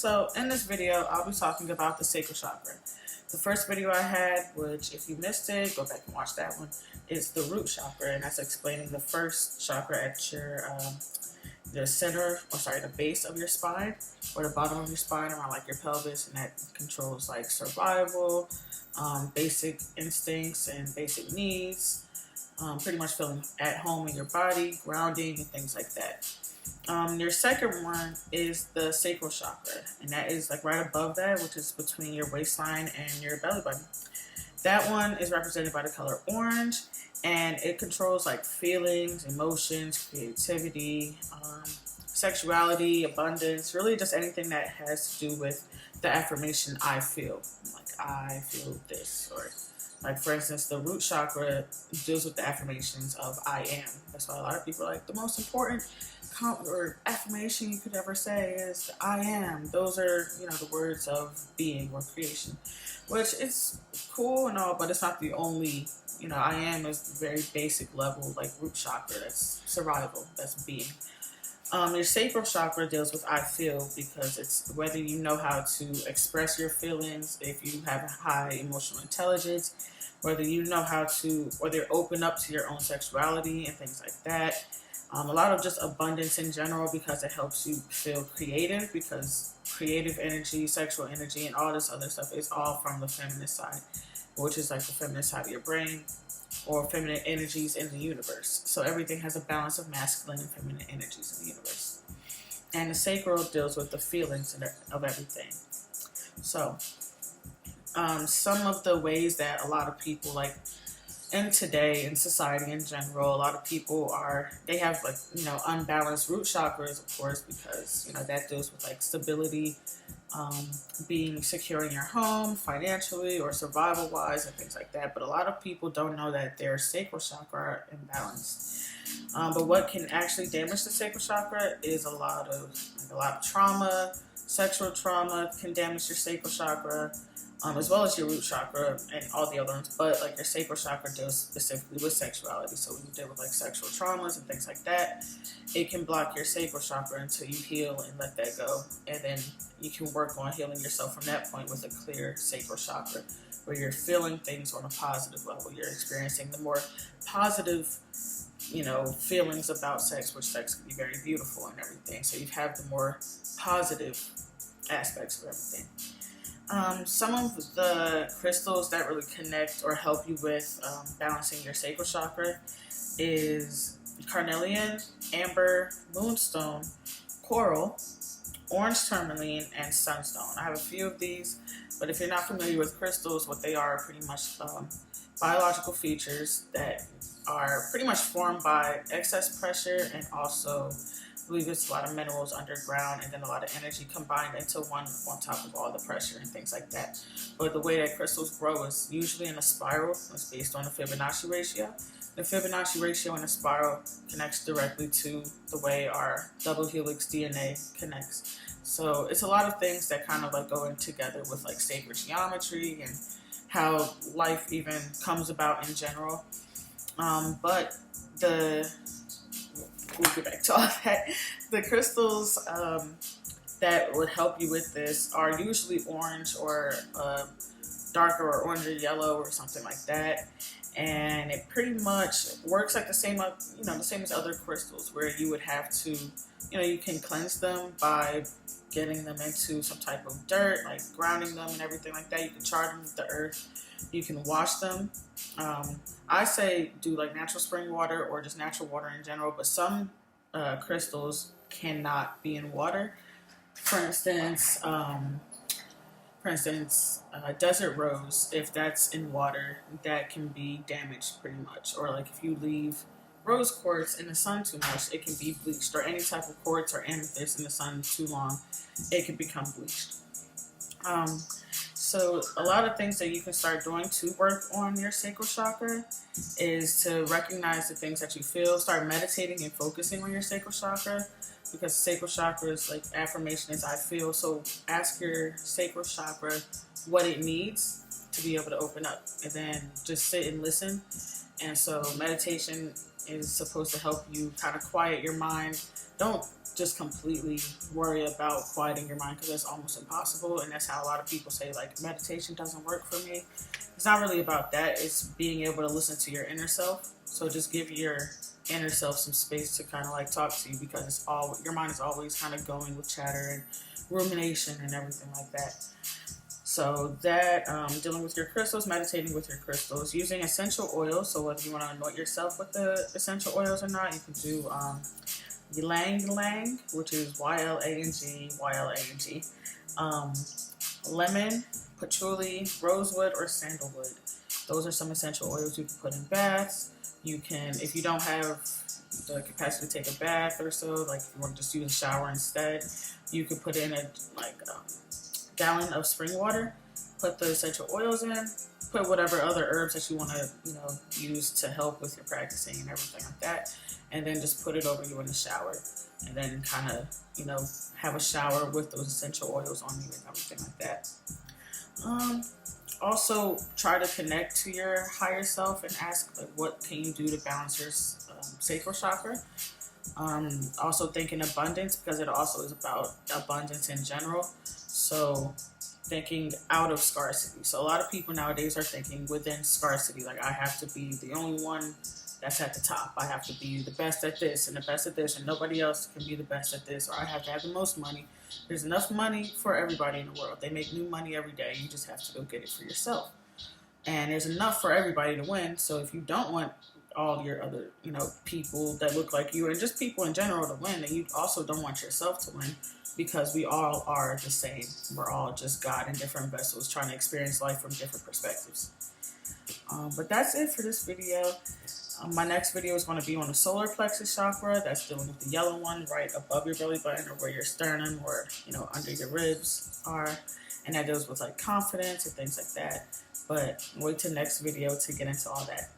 So in this video, I'll be talking about the sacral chakra. The first video I had, which if you missed it, go back and watch that one, is the root chakra, and that's explaining the first chakra at your the base of your spine, or the bottom of your spine around like your pelvis, and that controls like survival, basic instincts and basic needs, pretty much feeling at home in your body, grounding, and things like that. Your second one is the sacral chakra, and that is like right above that, which is between your waistline and your belly button. That one is represented by the color orange, and it controls like feelings, emotions, creativity, sexuality, abundance, really just anything that has to do with the affirmation I feel. Like, I feel this, or like, for instance, the root chakra deals with the affirmations of I am. That's why a lot of people are like, the most important or affirmation you could ever say is I am. Those are, the words of being or creation, which is cool and all, but it's not the only, I am is very basic level, like root chakra, that's survival, that's being. Your sacral chakra deals with I feel, because it's whether you know how to express your feelings, if you have a high emotional intelligence, whether you know how to, whether you're open up to your own sexuality and things like that. A lot of just abundance in general, because it helps you feel creative, because creative energy, sexual energy, and all this other stuff is all from the feminine side, which is like the feminine side of your brain, or feminine energies in the universe. So everything has a balance of masculine and feminine energies in the universe. And the sacral deals with the feelings of everything. So some of the ways that a lot of people, like in today, in society in general, a lot of people they have like, unbalanced root chakras, of course, because, that deals with like stability, being secure in your home financially or survival wise and things like that. But a lot of people don't know that their sacral chakra are imbalanced. But what can actually damage the sacral chakra is a lot of trauma. Sexual trauma can damage your sacral chakra, as well as your root chakra and all the other ones. But like your sacral chakra deals specifically with sexuality. So when you deal with like sexual traumas and things like that, it can block your sacral chakra until you heal and let that go. And then you can work on healing yourself from that point with a clear sacral chakra, where you're feeling things on a positive level. You're experiencing the more positive, feelings about sex, which sex can be very beautiful and everything. So you have the more positive aspects of everything. Some of the crystals that really connect or help you with balancing your sacral chakra is carnelian, amber, moonstone, coral, orange tourmaline, and sunstone. I have a few of these, but if you're not familiar with crystals, what they are pretty much biological features that are pretty much formed by excess pressure, and also I believe it's a lot of minerals underground, and then a lot of energy combined into one on top of all the pressure and things like that. But the way that crystals grow is usually in a spiral. It's based on the Fibonacci ratio. The Fibonacci ratio in a spiral connects directly to the way our double helix DNA connects. So it's a lot of things that kind of like go in together with like sacred geometry and how life even comes about in general. But we'll get back to all that. The crystals that would help you with this are usually orange or darker or orange or yellow or something like that. And it pretty much works like the same as other crystals, where you would have to, you can cleanse them by getting them into some type of dirt, like grounding them and everything like that. You can charge them with the earth. You can wash them. I say do like natural spring water or just natural water in general, but some crystals cannot be in water. For instance, desert rose, if that's in water, that can be damaged pretty much. Or like if you leave rose quartz in the sun too much, it can be bleached. Or any type of quartz or amethyst in the sun too long, it can become bleached. So a lot of things that you can start doing to work on your sacral chakra is to recognize the things that you feel. Start meditating and focusing on your sacral chakra, because sacral chakra is like affirmation is I feel. So ask your sacral chakra what it needs to be able to open up, and then just sit and listen And so meditation is supposed to help you kind of quiet your mind. Don't just completely worry about quieting your mind, because that's almost impossible. And that's how a lot of people say, like, meditation doesn't work for me. It's not really about that. It's being able to listen to your inner self. So just give your inner self some space to kind of like talk to you, because it's all, your mind is always kind of going with chatter and rumination and everything like that. So that, dealing with your crystals, meditating with your crystals, using essential oils. So whether you want to anoint yourself with the essential oils or not, you can do ylang ylang, which is YLANG, lemon, patchouli, rosewood, or sandalwood. Those are some essential oils you can put in baths. You can, if you don't have the capacity to take a bath or so, like if you want to just use a shower instead, you could put in a gallon of spring water, put the essential oils in, put whatever other herbs that you want to, use to help with your practicing and everything like that, and then just put it over you in the shower, and then kind of, have a shower with those essential oils on you and everything like that. Also, try to connect to your higher self and ask, like, what can you do to balance your sacral chakra? Also think in abundance, because it also is about abundance in general. So thinking out of scarcity. So a lot of people nowadays are thinking within scarcity, like, I have to be the only one that's at the top. I have to be the best at this and the best at this, and nobody else can be the best at this, or I have to have the most money. There's enough money for everybody in the world. They make new money every day. You just have to go get it for yourself. And there's enough for everybody to win. So if you don't want all your other, people that look like you, and just people in general, to win, then you also don't want yourself to win, because we all are the same. We're all just God in different vessels, trying to experience life from different perspectives. But that's it for this video. My next video is going to be on the solar plexus chakra. That's dealing with the yellow one right above your belly button, or where your sternum, or under your ribs are, and that deals with like confidence and things like that. But wait till next video to get into all that.